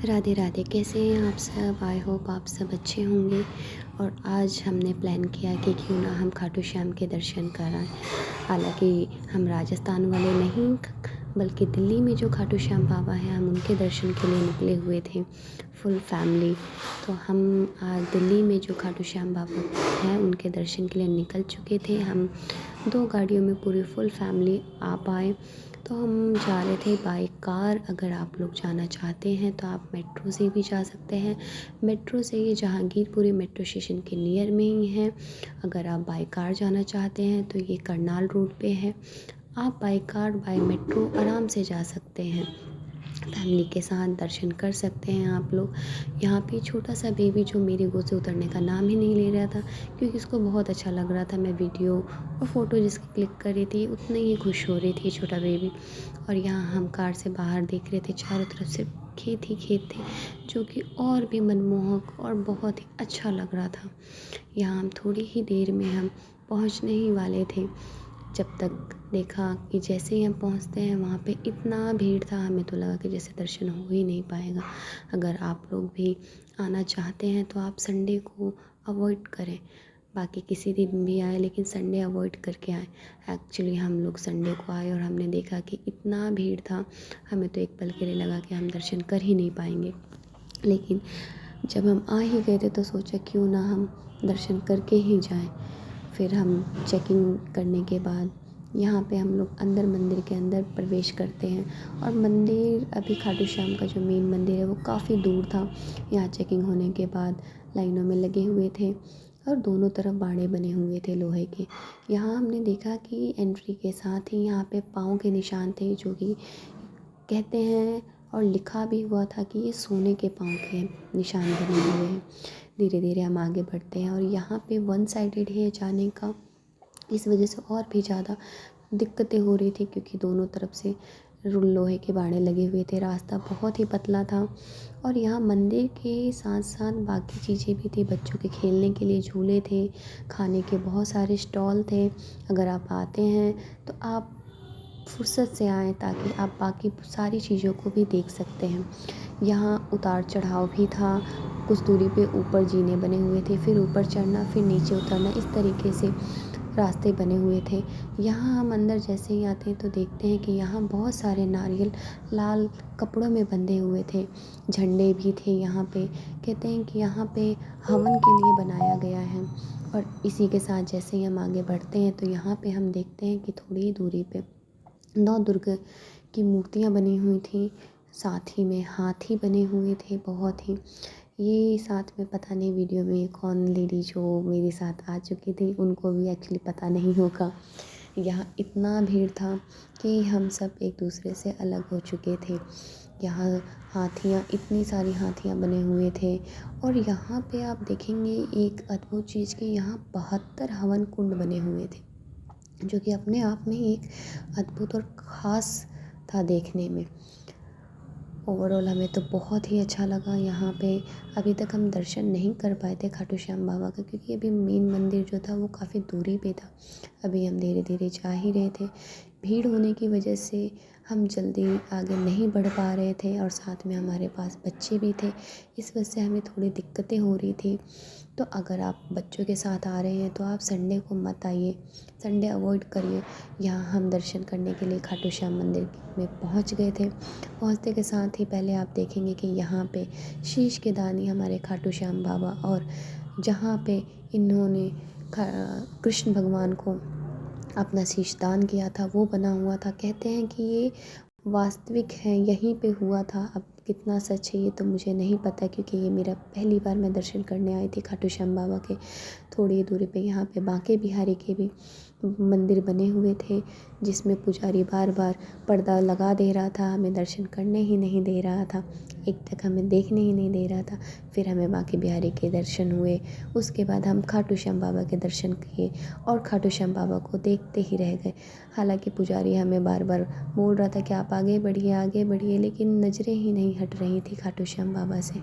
राधे राधे। कैसे हैं आप सब? आई होप आप सब अच्छे होंगे। और आज हमने प्लान किया कि क्यों ना हम खाटू श्याम के दर्शन कराएं। हालांकि हम राजस्थान वाले नहीं बल्कि दिल्ली में जो खाटू श्याम बाबा हैं हम उनके दर्शन के लिए निकले हुए थे, फुल फैमिली। तो हम आज दिल्ली में जो खाटू श्याम बाबा हैं उनके दर्शन के लिए निकल चुके थे। हम 2 गाड़ियों में पूरी फुल फैमिली आ पाए। तो हम जा रहे थे बाय कार। अगर आप लोग जाना चाहते हैं तो आप मेट्रो से भी जा सकते हैं। मेट्रो से ये जहांगीरपुरी मेट्रो स्टेशन के नियर में ही है। अगर आप बाय कार जाना चाहते हैं तो ये करनाल रोड पे है। आप बाय कार बाय मेट्रो आराम से जा सकते हैं, फैमिली के साथ दर्शन कर सकते हैं आप लोग। यहाँ पे छोटा सा बेबी जो मेरी गोद से उतरने का नाम ही नहीं ले रहा था, क्योंकि उसको बहुत अच्छा लग रहा था। मैं वीडियो और फ़ोटो जिसकी क्लिक कर रही थी उतनी ही खुश हो रही थी छोटा बेबी। और यहाँ हम कार से बाहर देख रहे थे, चारों तरफ से खेत ही खेत थे, जो कि और भी मनमोहक और बहुत ही अच्छा लग रहा था। यहाँ हम थोड़ी ही देर में हम पहुँचने ही वाले थे, जब तक देखा कि जैसे ही हम पहुंचते हैं वहाँ पे इतना भीड़ था, हमें तो लगा कि जैसे दर्शन हो ही नहीं पाएगा। अगर आप लोग भी आना चाहते हैं तो आप संडे को अवॉइड करें। बाकी किसी दिन भी आए लेकिन संडे अवॉइड करके आए। एक्चुअली हम लोग संडे को आए और हमने देखा कि इतना भीड़ था, हमें तो एक पल के लिए लगा कि हम दर्शन कर ही नहीं पाएंगे। लेकिन जब हम आ ही गए थे तो सोचा क्यों ना हम दर्शन करके ही जाएं। फिर हम चेकिंग करने के बाद यहाँ पे हम लोग अंदर मंदिर के अंदर प्रवेश करते हैं। और मंदिर अभी खाटू श्याम का जो मेन मंदिर है वो काफ़ी दूर था। यहाँ चेकिंग होने के बाद लाइनों में लगे हुए थे और दोनों तरफ बाड़े बने हुए थे लोहे के। यहाँ हमने देखा कि एंट्री के साथ ही यहाँ पे पाँव के निशान थे, जो कि कहते हैं और लिखा भी हुआ था कि ये सोने के पाँव के निशान बने हुए हैं। धीरे धीरे हम आगे बढ़ते हैं और यहाँ पे वन साइडेड है जाने का, इस वजह से और भी ज़्यादा दिक्कतें हो रही थी, क्योंकि दोनों तरफ से लोहे के बाड़े लगे हुए थे। रास्ता बहुत ही पतला था। और यहाँ मंदिर के साथ साथ बाकी चीज़ें भी थी, बच्चों के खेलने के लिए झूले थे, खाने के बहुत सारे स्टॉल थे। अगर आप आते हैं तो आप फुर्सत से आएँ ताकि आप बाकी सारी चीज़ों को भी देख सकते हैं। यहाँ उतार चढ़ाव भी था, कुछ दूरी पे ऊपर जीने बने हुए थे, फिर ऊपर चढ़ना फिर नीचे उतरना, इस तरीके से रास्ते बने हुए थे। यहाँ हम अंदर जैसे ही आते हैं तो देखते हैं कि यहाँ बहुत सारे नारियल लाल कपड़ों में बंधे हुए थे। झंडे भी थे यहाँ पे। कहते हैं कि यहाँ पे हवन के लिए बनाया गया है। और इसी के साथ जैसे ही हम आगे बढ़ते हैं तो यहाँ पे हम देखते हैं कि थोड़ी ही दूरी पे 9 दुर्गा की मूर्तियाँ बनी हुई थी। साथ ही में हाथी बने हुए थे बहुत ही। ये साथ में पता नहीं वीडियो में कौन लेडी जो मेरे साथ आ चुकी थी उनको भी एक्चुअली पता नहीं होगा। यहाँ इतना भीड़ था कि हम सब एक दूसरे से अलग हो चुके थे। यहाँ हाथियाँ, इतनी सारी हाथियाँ बने हुए थे। और यहाँ पे आप देखेंगे एक अद्भुत चीज़ कि यहाँ 72 हवन कुंड बने हुए थे, जो कि अपने आप में एक अद्भुत और ख़ास था देखने में। ओवरऑल हमें तो बहुत ही अच्छा लगा। यहाँ पे अभी तक हम दर्शन नहीं कर पाए थे खाटू श्याम बाबा का, क्योंकि अभी मेन मंदिर जो था वो काफ़ी दूरी पे था। अभी हम धीरे धीरे जा ही रहे थे। भीड़ होने की वजह से हम जल्दी आगे नहीं बढ़ पा रहे थे और साथ में हमारे पास बच्चे भी थे, इस वजह से हमें थोड़ी दिक्कतें हो रही थी। तो अगर आप बच्चों के साथ आ रहे हैं तो आप संडे को मत आइए, संडे अवॉइड करिए। यहाँ हम दर्शन करने के लिए खाटू श्याम मंदिर में पहुँच गए थे। पहुँचने के साथ ही पहले आप देखेंगे कि यहाँ पे शीश के दानी हमारे खाटू श्याम बाबा, और जहाँ पे इन्होंने कृष्ण भगवान को अपना शीश दान किया था वो बना हुआ था। कहते हैं कि ये वास्तविक है, यहीं पे हुआ था। अब कितना सच है ये तो मुझे नहीं पता, क्योंकि ये मेरा पहली बार मैं दर्शन करने आई थी खाटू श्याम बाबा के। थोड़ी दूरी पे यहाँ पे बांके बिहारी के भी मंदिर बने हुए थे, जिसमें पुजारी बार बार पर्दा लगा दे रहा था, हमें दर्शन करने ही नहीं दे रहा था, एक तक हमें देखने ही नहीं दे रहा था। फिर हमें बांके बिहारी के दर्शन हुए। उसके बाद हम खाटू श्याम बाबा के दर्शन किए और खाटू श्याम बाबा को देखते ही रह गए। हालांकि पुजारी हमें बार बार बोल रहा था कि आप आगे बढ़िए, लेकिन नज़रें ही नहीं हट रही थी खाटू श्याम बाबा से।